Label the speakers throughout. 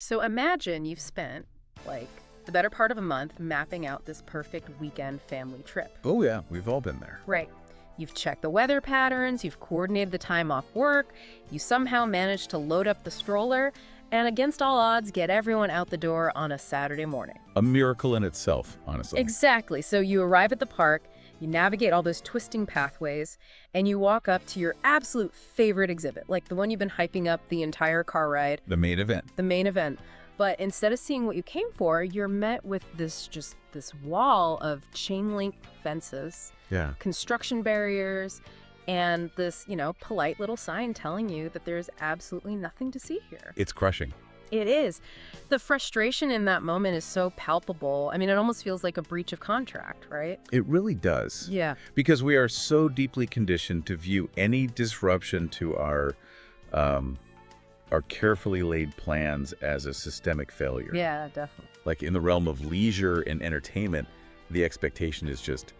Speaker 1: So imagine you've spent, like, the better part of a month mapping out this perfect weekend family trip.
Speaker 2: Oh yeah, we've all been there.
Speaker 1: Right. You've checked the weather patterns, you've coordinated the time off work, you somehow managed to load up the stroller, and against all odds, get everyone out the door on a Saturday morning.
Speaker 2: A miracle in itself, honestly.
Speaker 1: Exactly. So you arrive at the park, you navigate all those twisting pathways, and you walk up to your absolute favorite exhibit, like the one you've been hyping up the entire car ride.
Speaker 2: The main event.
Speaker 1: The main event. But instead of seeing what you came for, you're met with this wall of chain link fences,
Speaker 2: Yeah.
Speaker 1: construction barriers, and this, polite little sign telling you that there's absolutely nothing to see here.
Speaker 2: It's crushing.
Speaker 1: It is. The frustration in that moment is so palpable. I mean, it almost feels like a breach of contract, right?
Speaker 2: It really does.
Speaker 1: Yeah.
Speaker 2: Because we are so deeply conditioned to view any disruption to our carefully laid plans as a systemic failure.
Speaker 1: Yeah, definitely.
Speaker 2: Like in the realm of leisure and entertainment, the expectation is just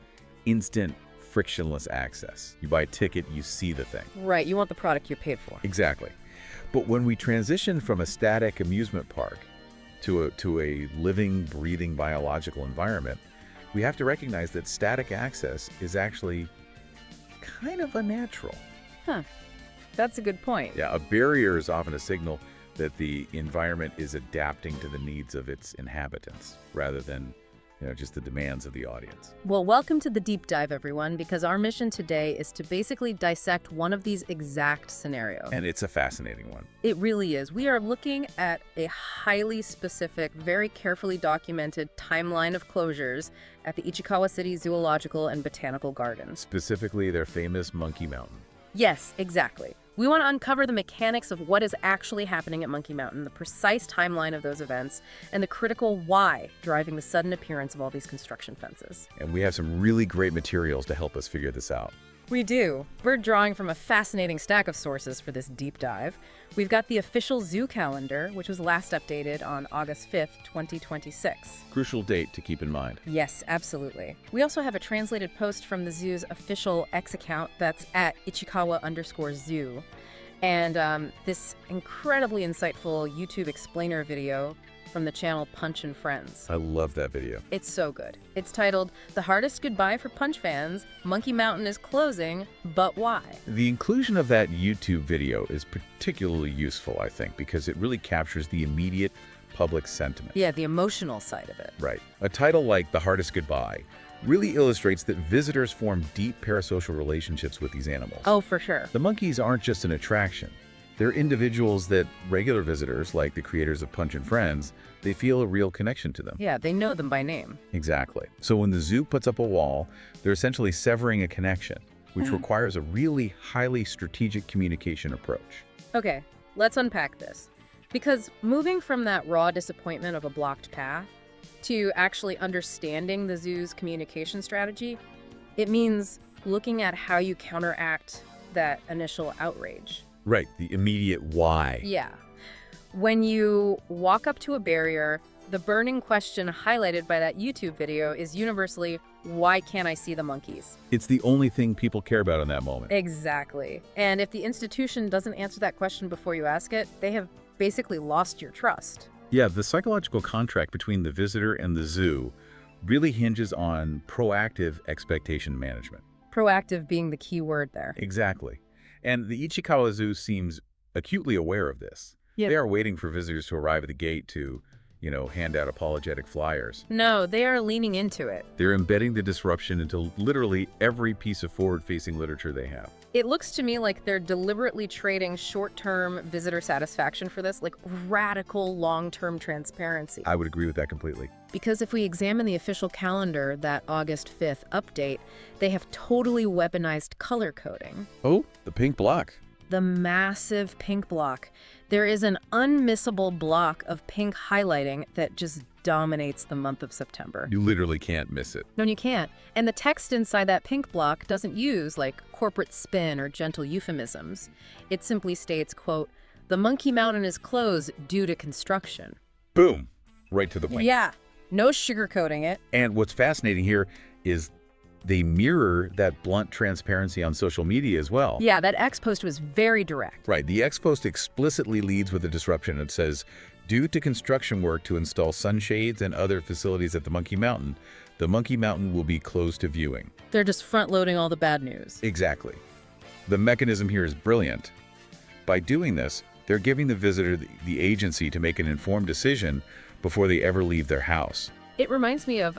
Speaker 2: instant, frictionless access. You buy a ticket, you see the thing.
Speaker 1: Right. You want the product you paid for.
Speaker 2: Exactly. But when we transition from a static amusement park to a living, breathing biological environment, we have to recognize that static access is actually kind of unnatural.
Speaker 1: Huh. That's a good point.
Speaker 2: Yeah, a barrier is often a signal that the environment is adapting to the needs of its inhabitants rather than just the demands of the audience.
Speaker 1: Well, welcome to the deep dive, everyone, because our mission today is to basically dissect one of these exact scenarios.
Speaker 2: And it's a fascinating one.
Speaker 1: It really is. We are looking at a highly specific, very carefully documented timeline of closures at the Ichikawa City Zoological and Botanical Gardens.
Speaker 2: Specifically, their famous Monkey Mountain.
Speaker 1: Yes, exactly. We want to uncover the mechanics of what is actually happening at Monkey Mountain, the precise timeline of those events, and the critical why driving the sudden appearance of all these construction fences.
Speaker 2: And we have some really great materials to help us figure this out.
Speaker 1: We do. We're drawing from a fascinating stack of sources for this deep dive. We've got the official zoo calendar, which was last updated on August 5th, 2026.
Speaker 2: Crucial date to keep in mind.
Speaker 1: Yes, absolutely. We also have a translated post from the zoo's official X account that's at Ichikawa_zoo. And this incredibly insightful YouTube explainer video from the channel Punch and Friends.
Speaker 2: I love that video.
Speaker 1: It's so good. It's titled, "The Hardest Goodbye for Punch Fans, Monkey Mountain is Closing, but Why?"
Speaker 2: The inclusion of that YouTube video is particularly useful, I think, because it really captures the immediate public sentiment.
Speaker 1: Yeah, the emotional side of it.
Speaker 2: Right. A title like The Hardest Goodbye really illustrates that visitors form deep parasocial relationships with these animals.
Speaker 1: Oh, for sure.
Speaker 2: The monkeys aren't just an attraction. They're individuals that regular visitors, like the creators of Punch and Friends, they feel a real connection to them.
Speaker 1: Yeah, they know them by name.
Speaker 2: Exactly. So when the zoo puts up a wall, they're essentially severing a connection, which requires a really highly strategic communication approach.
Speaker 1: Okay, let's unpack this. Because moving from that raw disappointment of a blocked path to actually understanding the zoo's communication strategy, it means looking at how you counteract that initial outrage.
Speaker 2: Right, the immediate why.
Speaker 1: Yeah. When you walk up to a barrier, the burning question highlighted by that YouTube video is universally, why can't I see the monkeys?
Speaker 2: It's the only thing people care about in that moment.
Speaker 1: Exactly. And if the institution doesn't answer that question before you ask it, they have basically lost your trust.
Speaker 2: Yeah, the psychological contract between the visitor and the zoo really hinges on proactive expectation management.
Speaker 1: Proactive being the key word there.
Speaker 2: Exactly. And the Ichikawa Zoo seems acutely aware of this.
Speaker 1: Yep.
Speaker 2: They are waiting for visitors to arrive at the gate to, hand out apologetic flyers.
Speaker 1: No, they are leaning into it.
Speaker 2: They're embedding the disruption into literally every piece of forward-facing literature they have.
Speaker 1: It looks to me like they're deliberately trading short-term visitor satisfaction for this, like radical long-term transparency.
Speaker 2: I would agree with that completely.
Speaker 1: Because if we examine the official calendar, that August 5th update, they have totally weaponized color coding.
Speaker 2: Oh, the pink block.
Speaker 1: The massive pink block. There is an unmissable block of pink highlighting that just dominates the month of September.
Speaker 2: You literally can't miss it.
Speaker 1: No, you can't. And the text inside that pink block doesn't use, like, corporate spin or gentle euphemisms. It simply states, quote, "The Monkey Mountain is closed due to construction."
Speaker 2: Boom. Right to the point.
Speaker 1: Yeah. No sugarcoating it.
Speaker 2: And what's fascinating here is they mirror that blunt transparency on social media as well.
Speaker 1: Yeah, that X post was very direct.
Speaker 2: Right. The X post explicitly leads with a disruption. It says, Due to construction work to install sunshades and other facilities at the Monkey Mountain will be closed to viewing.
Speaker 1: They're just front-loading all the bad news.
Speaker 2: Exactly. The mechanism here is brilliant. By doing this, they're giving the visitor the agency to make an informed decision before they ever leave their house.
Speaker 1: It reminds me of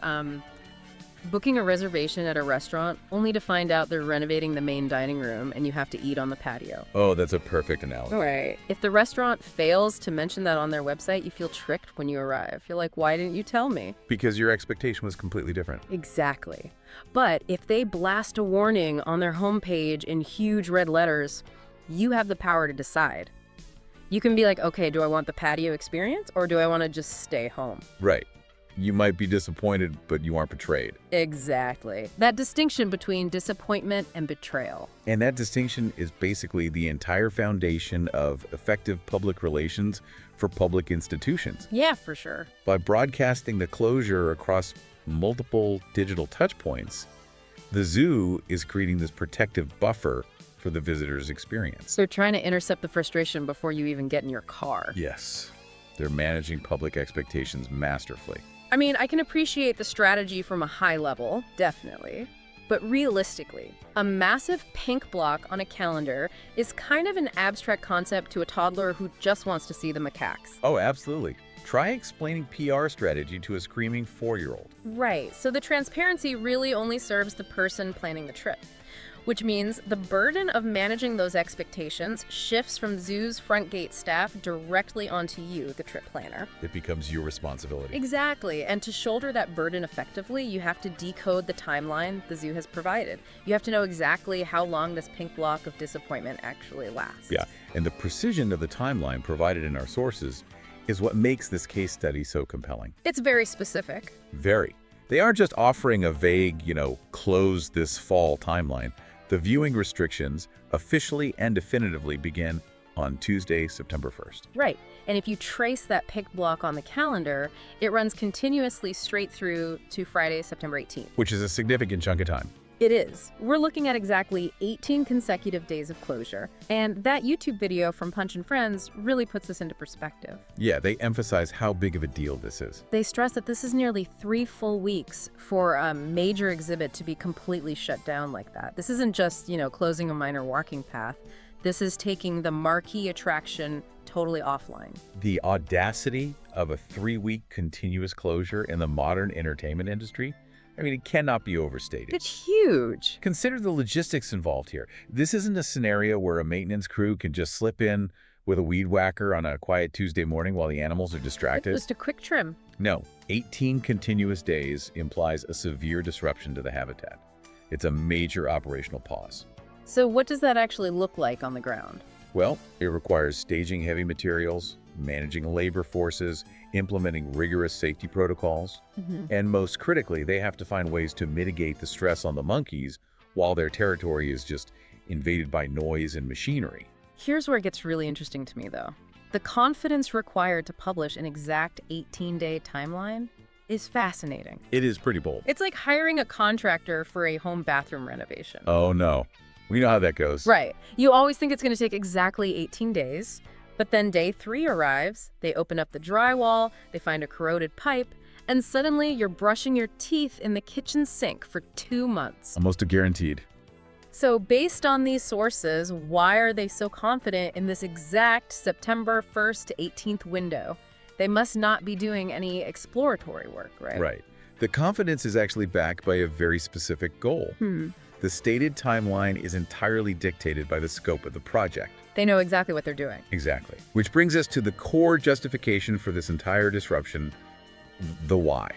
Speaker 1: booking a reservation at a restaurant only to find out they're renovating the main dining room and you have to eat on the patio.
Speaker 2: Oh, that's a perfect analogy.
Speaker 1: Right. If the restaurant fails to mention that on their website, you feel tricked when you arrive. You're like, why didn't you tell me?
Speaker 2: Because your expectation was completely different.
Speaker 1: Exactly. But if they blast a warning on their homepage in huge red letters, you have the power to decide. You can be like, okay, do I want the patio experience or do I want to just stay home?
Speaker 2: Right. You might be disappointed, but you aren't betrayed.
Speaker 1: Exactly. That distinction between disappointment and betrayal.
Speaker 2: And that distinction is basically the entire foundation of effective public relations for public institutions.
Speaker 1: Yeah, for sure.
Speaker 2: By broadcasting the closure across multiple digital touchpoints, the zoo is creating this protective buffer for the visitor's experience.
Speaker 1: They're trying to intercept the frustration before you even get in your car.
Speaker 2: Yes. They're managing public expectations masterfully.
Speaker 1: I mean, I can appreciate the strategy from a high level, definitely. But realistically, a massive pink block on a calendar is kind of an abstract concept to a toddler who just wants to see the macaques.
Speaker 2: Oh, absolutely. Try explaining PR strategy to a screaming 4-year-old.
Speaker 1: Right, so the transparency really only serves the person planning the trip, which means the burden of managing those expectations shifts from zoo's front gate staff directly onto you, the trip planner.
Speaker 2: It becomes your responsibility.
Speaker 1: Exactly, and to shoulder that burden effectively, you have to decode the timeline the zoo has provided. You have to know exactly how long this pink block of disappointment actually lasts.
Speaker 2: Yeah, and the precision of the timeline provided in our sources is what makes this case study so compelling.
Speaker 1: It's very specific.
Speaker 2: Very. They aren't just offering a vague, close this fall timeline. The viewing restrictions officially and definitively begin on Tuesday, September 1st.
Speaker 1: Right. And if you trace that pink block on the calendar, it runs continuously straight through to Friday, September 18th.
Speaker 2: Which is a significant chunk of time.
Speaker 1: It is. We're looking at exactly 18 consecutive days of closure. And that YouTube video from Punch and Friends really puts this into perspective.
Speaker 2: Yeah, they emphasize how big of a deal this is.
Speaker 1: They stress that this is nearly 3 full weeks for a major exhibit to be completely shut down like that. This isn't just, closing a minor walking path. This is taking the marquee attraction totally offline.
Speaker 2: The audacity of a 3-week continuous closure in the modern entertainment industry, it cannot be overstated.
Speaker 1: It's huge.
Speaker 2: Consider the logistics involved here. This isn't a scenario where a maintenance crew can just slip in with a weed whacker on a quiet Tuesday morning while the animals are distracted.
Speaker 1: Just a quick trim.
Speaker 2: No, 18 continuous days implies a severe disruption to the habitat. It's a major operational pause.
Speaker 1: So what does that actually look like on the ground?
Speaker 2: Well, it requires staging heavy materials, managing labor forces, implementing rigorous safety protocols, and most critically, they have to find ways to mitigate the stress on the monkeys while their territory is just invaded by noise and machinery.
Speaker 1: Here's where it gets really interesting to me, though. The confidence required to publish an exact 18-day timeline is fascinating.
Speaker 2: It is pretty bold.
Speaker 1: It's like hiring a contractor for a home bathroom renovation.
Speaker 2: Oh, no. We know how that goes.
Speaker 1: Right. You always think it's going to take exactly 18 days. But then day 3 arrives, they open up the drywall, they find a corroded pipe, and suddenly you're brushing your teeth in the kitchen sink for 2 months.
Speaker 2: Almost a guaranteed.
Speaker 1: So based on these sources, why are they so confident in this exact September 1st to 18th window? They must not be doing any exploratory work, right?
Speaker 2: Right. The confidence is actually backed by a very specific goal. The stated timeline is entirely dictated by the scope of the project.
Speaker 1: They know exactly what they're doing.
Speaker 2: Exactly. Which brings us to the core justification for this entire disruption, the why.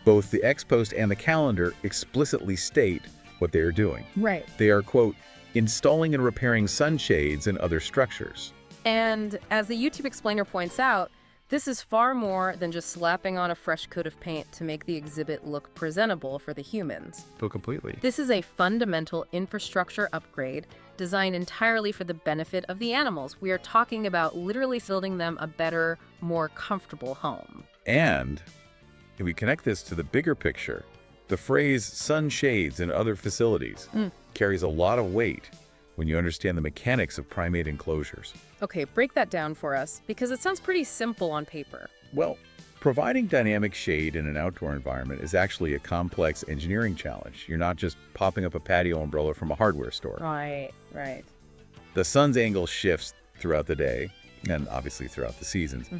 Speaker 2: Both the ex post and the calendar explicitly state what they are doing.
Speaker 1: Right.
Speaker 2: They are, quote, installing and repairing sunshades and other structures.
Speaker 1: And as the YouTube explainer points out, this is far more than just slapping on a fresh coat of paint to make the exhibit look presentable for the humans.
Speaker 2: Oh, completely.
Speaker 1: This is a fundamental infrastructure upgrade designed entirely for the benefit of the animals. We are talking about literally building them a better, more comfortable home.
Speaker 2: And if we connect this to the bigger picture, the phrase sunshades and other facilities carries a lot of weight when you understand the mechanics of primate enclosures.
Speaker 1: Okay, break that down for us, because it sounds pretty simple on paper.
Speaker 2: Well, providing dynamic shade in an outdoor environment is actually a complex engineering challenge. You're not just popping up a patio umbrella from a hardware store.
Speaker 1: Right, right.
Speaker 2: The sun's angle shifts throughout the day, and obviously throughout the seasons.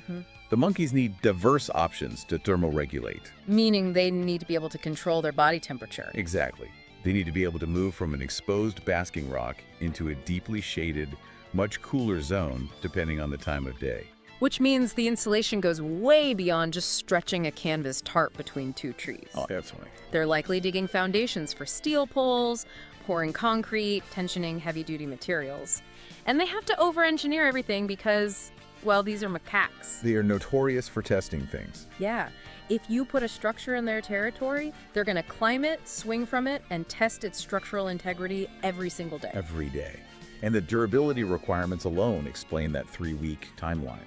Speaker 2: The monkeys need diverse options to thermoregulate.
Speaker 1: Meaning they need to be able to control their body temperature.
Speaker 2: Exactly. They need to be able to move from an exposed basking rock into a deeply shaded, much cooler zone, depending on the time of day.
Speaker 1: Which means the installation goes way beyond just stretching a canvas tarp between two trees.
Speaker 2: Oh, definitely.
Speaker 1: They're likely digging foundations for steel poles, pouring concrete, tensioning heavy-duty materials. And they have to over-engineer everything because, well, these are macaques.
Speaker 2: They are notorious for testing things.
Speaker 1: Yeah. If you put a structure in their territory, they're going to climb it, swing from it, and test its structural integrity every single day.
Speaker 2: Every day. And the durability requirements alone explain that 3-week timeline.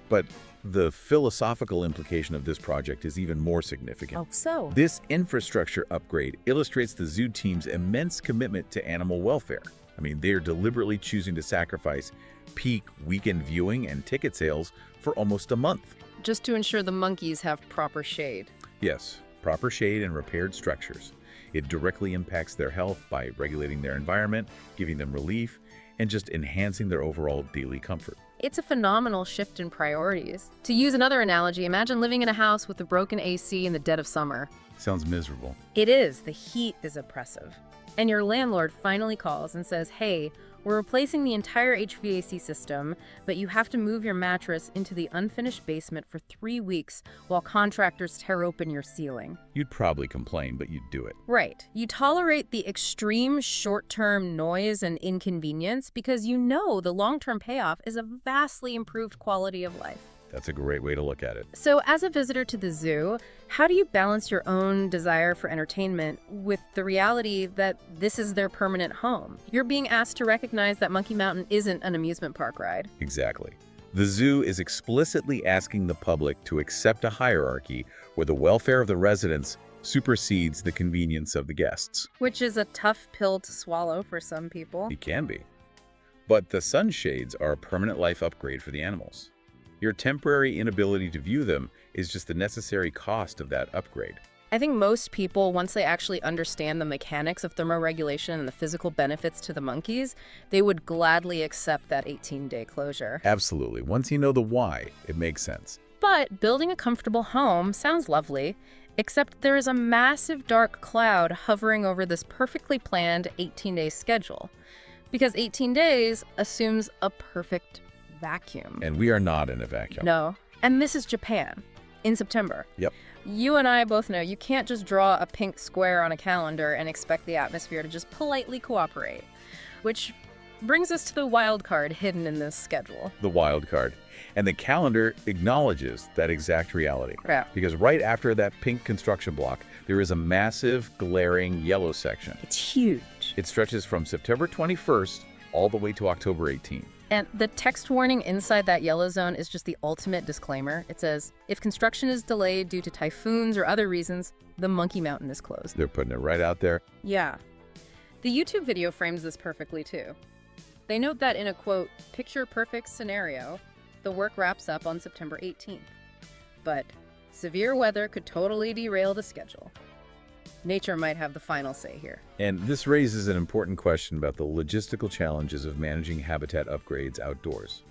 Speaker 2: But the philosophical implication of this project is even more significant.
Speaker 1: Oh, so?
Speaker 2: This infrastructure upgrade illustrates the zoo team's immense commitment to animal welfare. I mean, they're deliberately choosing to sacrifice peak weekend viewing and ticket sales for almost a month.
Speaker 1: Just to ensure the monkeys have proper shade.
Speaker 2: Yes, proper shade and repaired structures. It directly impacts their health by regulating their environment, giving them relief, and just enhancing their overall daily comfort.
Speaker 1: It's a phenomenal shift in priorities. To use another analogy, imagine living in a house with a broken AC in the dead of summer.
Speaker 2: Sounds miserable.
Speaker 1: It is. The heat is oppressive. And your landlord finally calls and says, hey, we're replacing the entire HVAC system, but you have to move your mattress into the unfinished basement for 3 weeks while contractors tear open your ceiling.
Speaker 2: You'd probably complain, but you'd do it.
Speaker 1: Right. You tolerate the extreme short-term noise and inconvenience because you know the long-term payoff is a vastly improved quality of life.
Speaker 2: That's a great way to look at it.
Speaker 1: So as a visitor to the zoo, how do you balance your own desire for entertainment with the reality that this is their permanent home? You're being asked to recognize that Monkey Mountain isn't an amusement park ride.
Speaker 2: Exactly. The zoo is explicitly asking the public to accept a hierarchy where the welfare of the residents supersedes the convenience of the guests.
Speaker 1: Which is a tough pill to swallow for some people.
Speaker 2: It can be. But the sunshades are a permanent life upgrade for the animals. Your temporary inability to view them is just the necessary cost of that upgrade.
Speaker 1: I think most people, once they actually understand the mechanics of thermoregulation and the physical benefits to the monkeys, they would gladly accept that 18-day closure.
Speaker 2: Absolutely. Once you know the why, it makes sense.
Speaker 1: But building a comfortable home sounds lovely, except there is a massive dark cloud hovering over this perfectly planned 18-day schedule. Because 18 days assumes a perfect vacuum.
Speaker 2: And we are not in a vacuum.
Speaker 1: No. And this is Japan in September.
Speaker 2: Yep.
Speaker 1: You and I both know you can't just draw a pink square on a calendar and expect the atmosphere to just politely cooperate. Which brings us to the wild card hidden in this schedule.
Speaker 2: The wild card. And the calendar acknowledges that exact reality.
Speaker 1: Yeah.
Speaker 2: Because right after that pink construction block, there is a massive, glaring yellow section.
Speaker 1: It's huge.
Speaker 2: It stretches from September 21st all the way to October 18th.
Speaker 1: And the text warning inside that yellow zone is just the ultimate disclaimer. It says, if construction is delayed due to typhoons or other reasons, the Monkey Mountain is closed.
Speaker 2: They're putting it right out there.
Speaker 1: Yeah. The YouTube video frames this perfectly too. They note that in a, quote, picture-perfect scenario, the work wraps up on September 18th. But severe weather could totally derail the schedule. Nature might have the final say here.
Speaker 2: And this raises an important question about the logistical challenges of managing habitat upgrades outdoors,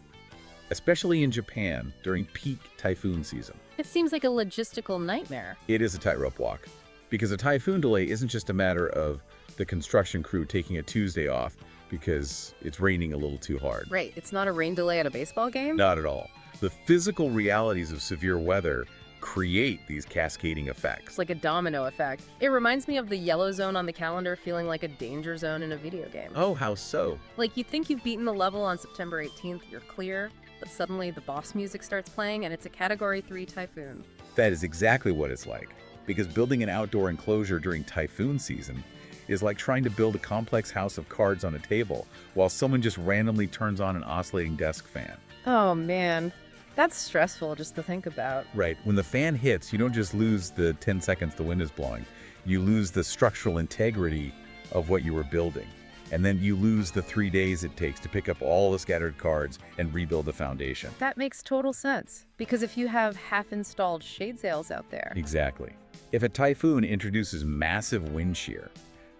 Speaker 2: especially in Japan during peak typhoon season.
Speaker 1: It seems like a logistical nightmare.
Speaker 2: It is a tightrope walk, because a typhoon delay isn't just a matter of the construction crew taking a Tuesday off because it's raining a little too hard.
Speaker 1: Right, it's not a rain delay at a baseball game?
Speaker 2: Not at all. The physical realities of severe weather create these cascading effects.
Speaker 1: It's like a domino effect. It reminds me of the yellow zone on the calendar feeling like a danger zone in a video game.
Speaker 2: Oh, how so?
Speaker 1: Like you think you've beaten the level on September 18th, you're clear, but suddenly the boss music starts playing and it's a Category 3 typhoon.
Speaker 2: That is exactly what it's like, because building an outdoor enclosure during typhoon season is like trying to build a complex house of cards on a table while someone just randomly turns on an oscillating desk fan.
Speaker 1: Oh man. That's stressful just to think about.
Speaker 2: Right. When the fan hits, you don't just lose the 10 seconds the wind is blowing. You lose the structural integrity of what you were building. And then you lose the 3 days it takes to pick up all the scattered cards and rebuild the foundation.
Speaker 1: That makes total sense, because if you have half-installed shade sails out there.
Speaker 2: Exactly. If a typhoon introduces massive wind shear,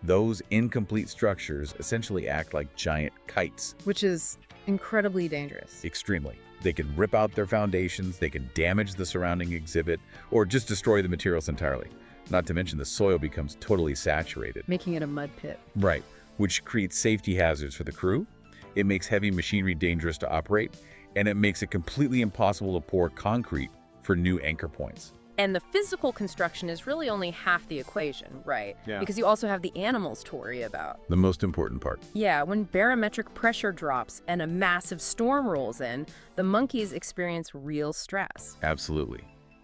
Speaker 2: those incomplete structures essentially act like giant kites.
Speaker 1: Which is incredibly dangerous.
Speaker 2: Extremely. They can rip out their foundations, they can damage the surrounding exhibit, or just destroy the materials entirely. Not to mention the soil becomes totally saturated.
Speaker 1: Making it a mud pit.
Speaker 2: Right, which creates safety hazards for the crew. It makes heavy machinery dangerous to operate, and it makes it completely impossible to pour concrete for new anchor points.
Speaker 1: And the physical construction is really only half the equation, right?
Speaker 2: Yeah.
Speaker 1: Because you also have the animals to worry about.
Speaker 2: The most important part.
Speaker 1: Yeah, when barometric pressure drops and a massive storm rolls in, the monkeys experience real stress.
Speaker 2: Absolutely.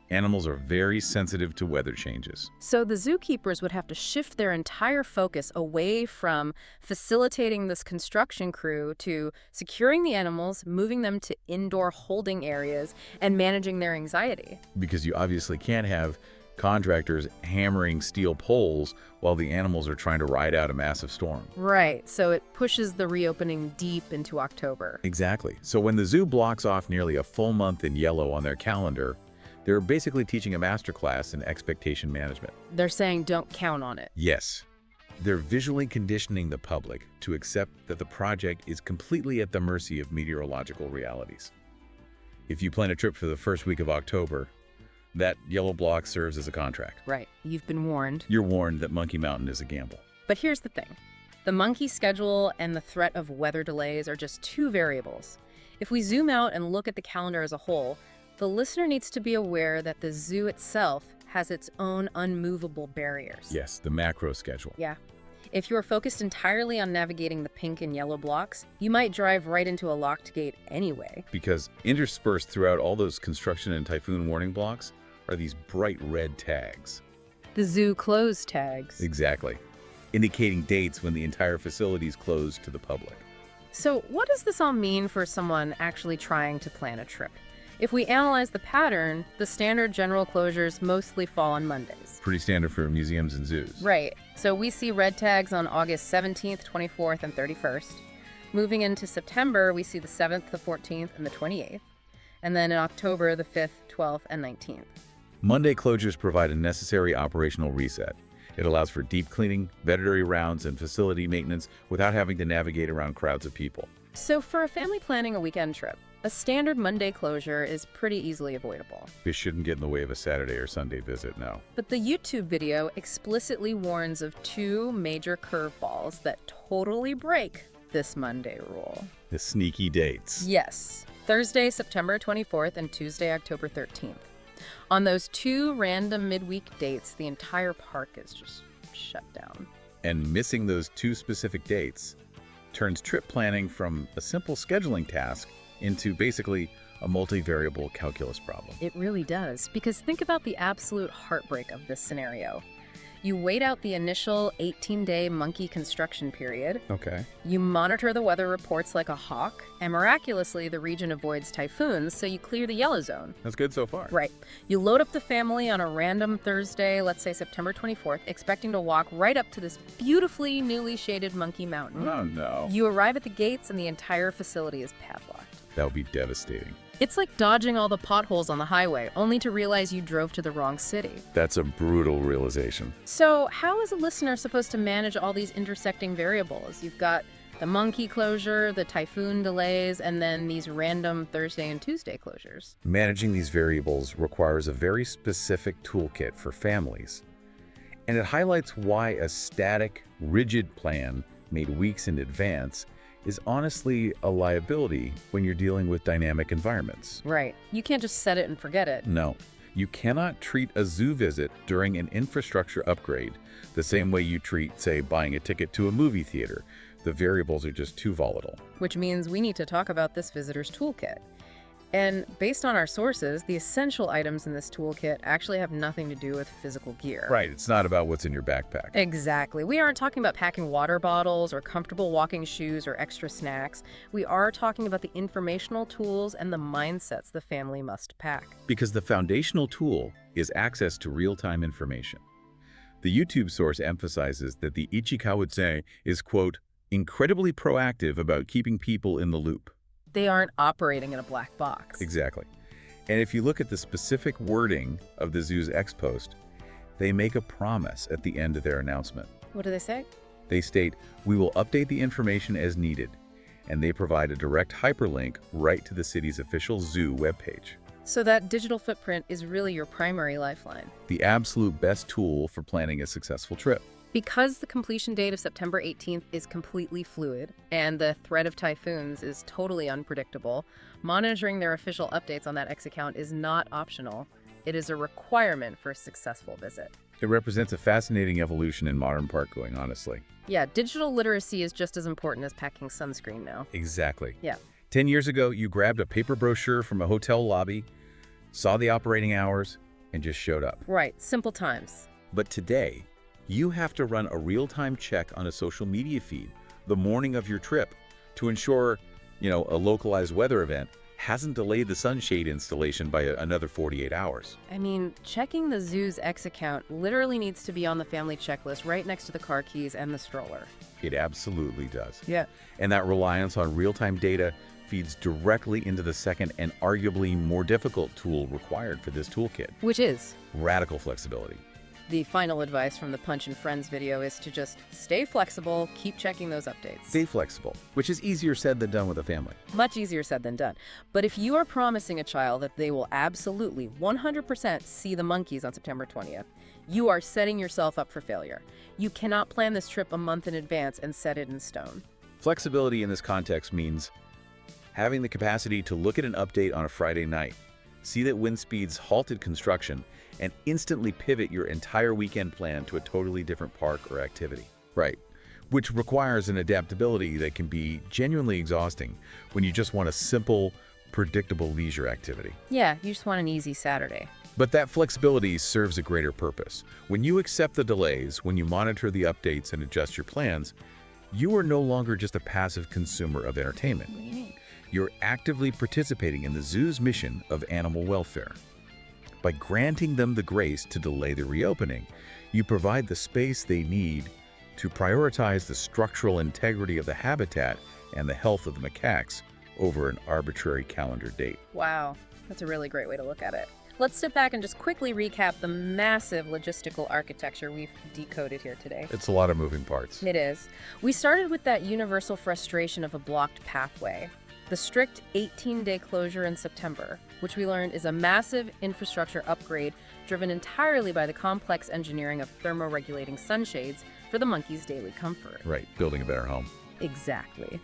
Speaker 2: Animals are very sensitive to weather changes.
Speaker 1: So the zookeepers would have to shift their entire focus away from facilitating this construction crew to securing the animals, moving them to indoor holding areas, and managing their anxiety.
Speaker 2: Because you obviously can't have contractors hammering steel poles while the animals are trying to ride out a massive storm.
Speaker 1: Right, so it pushes the reopening deep into October.
Speaker 2: Exactly. So when the zoo blocks off nearly a full month in yellow on their calendar, they're basically teaching a masterclass in expectation management.
Speaker 1: They're saying don't count on it.
Speaker 2: Yes. They're visually conditioning the public to accept that the project is completely at the mercy of meteorological realities. If you plan a trip for the first week of October, that yellow block serves as a contract.
Speaker 1: Right, you've been warned.
Speaker 2: You're warned that Monkey Mountain is a gamble.
Speaker 1: But here's the thing. The monkey schedule and the threat of weather delays are just two variables. If we zoom out and look at the calendar as a whole, the listener needs to be aware that the zoo itself has its own unmovable barriers.
Speaker 2: Yes, the macro schedule.
Speaker 1: Yeah. If you're focused entirely on navigating the pink and yellow blocks, you might drive right into a locked gate anyway.
Speaker 2: Because interspersed throughout all those construction and typhoon warning blocks are these bright red tags.
Speaker 1: The zoo closed tags.
Speaker 2: Exactly. Indicating dates when the entire facility is closed to the public.
Speaker 1: So what does this all mean for someone actually trying to plan a trip? If we analyze the pattern, the standard general closures mostly fall on Mondays.
Speaker 2: Pretty standard for museums and zoos.
Speaker 1: Right. So we see red tags on August 17th, 24th, and 31st. Moving into September, we see the 7th, the 14th, and the 28th. And then in October, the 5th, 12th, and 19th.
Speaker 2: Monday closures provide a necessary operational reset. It allows for deep cleaning, veterinary rounds, and facility maintenance without having to navigate around crowds of people.
Speaker 1: So for a family planning a weekend trip, a standard Monday closure is pretty easily avoidable.
Speaker 2: This shouldn't get in the way of a Saturday or Sunday visit, no.
Speaker 1: But the YouTube video explicitly warns of two major curveballs that totally break this Monday rule.
Speaker 2: The sneaky dates.
Speaker 1: Yes, Thursday, September 24th and Tuesday, October 13th. On those two random midweek dates, the entire park is just shut down.
Speaker 2: And missing those two specific dates turns trip planning from a simple scheduling task into basically a multivariable calculus problem.
Speaker 1: It really does, because think about the absolute heartbreak of this scenario. You wait out the initial 18-day monkey construction period.
Speaker 2: Okay.
Speaker 1: You monitor the weather reports like a hawk, and miraculously the region avoids typhoons, so you clear the yellow zone.
Speaker 2: That's good so far.
Speaker 1: Right. You load up the family on a random Thursday, let's say September 24th, expecting to walk right up to this beautifully newly shaded Monkey Mountain.
Speaker 2: Oh, no.
Speaker 1: You arrive at the gates and the entire facility is padlocked.
Speaker 2: That would be devastating.
Speaker 1: It's like dodging all the potholes on the highway, only to realize you drove to the wrong city.
Speaker 2: That's a brutal realization.
Speaker 1: So how is a listener supposed to manage all these intersecting variables? You've got the monkey closure, the typhoon delays, and then these random Thursday and Tuesday closures.
Speaker 2: Managing these variables requires a very specific toolkit for families. And it highlights why a static, rigid plan made weeks in advance is honestly a liability when you're dealing with dynamic environments.
Speaker 1: Right. You can't just set it and forget it.
Speaker 2: No. You cannot treat a zoo visit during an infrastructure upgrade the same way you treat, say, buying a ticket to a movie theater. The variables are just too volatile.
Speaker 1: Which means we need to talk about this visitor's toolkit. And based on our sources, the essential items in this toolkit actually have nothing to do with physical gear.
Speaker 2: Right, it's not about what's in your backpack.
Speaker 1: Exactly. We aren't talking about packing water bottles or comfortable walking shoes or extra snacks. We are talking about the informational tools and the mindsets the family must pack.
Speaker 2: Because the foundational tool is access to real-time information. The YouTube source emphasizes that the Ichikawa City is, quote, incredibly proactive about keeping people in the loop.
Speaker 1: They aren't operating in a black box.
Speaker 2: Exactly. And if you look at the specific wording of the zoo's ex-post, they make a promise at the end of their announcement.
Speaker 1: What do they say?
Speaker 2: They state, "We will update the information as needed," and they provide a direct hyperlink right to the city's official zoo webpage.
Speaker 1: So that digital footprint is really your primary lifeline.
Speaker 2: The absolute best tool for planning a successful trip.
Speaker 1: Because the completion date of September 18th is completely fluid and the threat of typhoons is totally unpredictable, monitoring their official updates on that X account is not optional. It is a requirement for a successful visit.
Speaker 2: It represents a fascinating evolution in modern park going, honestly.
Speaker 1: Yeah, digital literacy is just as important as packing sunscreen now.
Speaker 2: Exactly.
Speaker 1: Yeah.
Speaker 2: 10 years ago, you grabbed a paper brochure from a hotel lobby, saw the operating hours, and just showed up.
Speaker 1: Right, simple times.
Speaker 2: But today, you have to run a real-time check on a social media feed the morning of your trip to ensure, a localized weather event hasn't delayed the sunshade installation by another 48 hours.
Speaker 1: I mean, checking the zoo's X account literally needs to be on the family checklist right next to the car keys and the stroller.
Speaker 2: It absolutely does.
Speaker 1: Yeah.
Speaker 2: And that reliance on real-time data feeds directly into the second and arguably more difficult tool required for this toolkit.
Speaker 1: Which is?
Speaker 2: Radical flexibility.
Speaker 1: The final advice from the Punch and Friends video is to just stay flexible, keep checking those updates.
Speaker 2: Stay flexible, which is easier said than done with a family.
Speaker 1: Much easier said than done. But if you are promising a child that they will absolutely 100% see the monkeys on September 20th, you are setting yourself up for failure. You cannot plan this trip a month in advance and set it in stone.
Speaker 2: Flexibility in this context means having the capacity to look at an update on a Friday night, see that wind speeds halted construction, and instantly pivot your entire weekend plan to a totally different park or activity. Right. Which requires an adaptability that can be genuinely exhausting when you just want a simple, predictable leisure activity.
Speaker 1: Yeah, you just want an easy Saturday.
Speaker 2: But that flexibility serves a greater purpose. When you accept the delays, when you monitor the updates and adjust your plans, you are no longer just a passive consumer of entertainment.
Speaker 1: What do you mean?
Speaker 2: You're actively participating in the zoo's mission of animal welfare. By granting them the grace to delay the reopening, you provide the space they need to prioritize the structural integrity of the habitat and the health of the macaques over an arbitrary calendar date.
Speaker 1: Wow, that's a really great way to look at it. Let's step back and just quickly recap the massive logistical architecture we've decoded here today.
Speaker 2: It's a lot of moving parts.
Speaker 1: It is. We started with that universal frustration of a blocked pathway. The strict 18-day closure in September, which we learned is a massive infrastructure upgrade driven entirely by the complex engineering of thermoregulating sunshades for the monkeys' daily comfort.
Speaker 2: Right, building a better home.
Speaker 1: Exactly.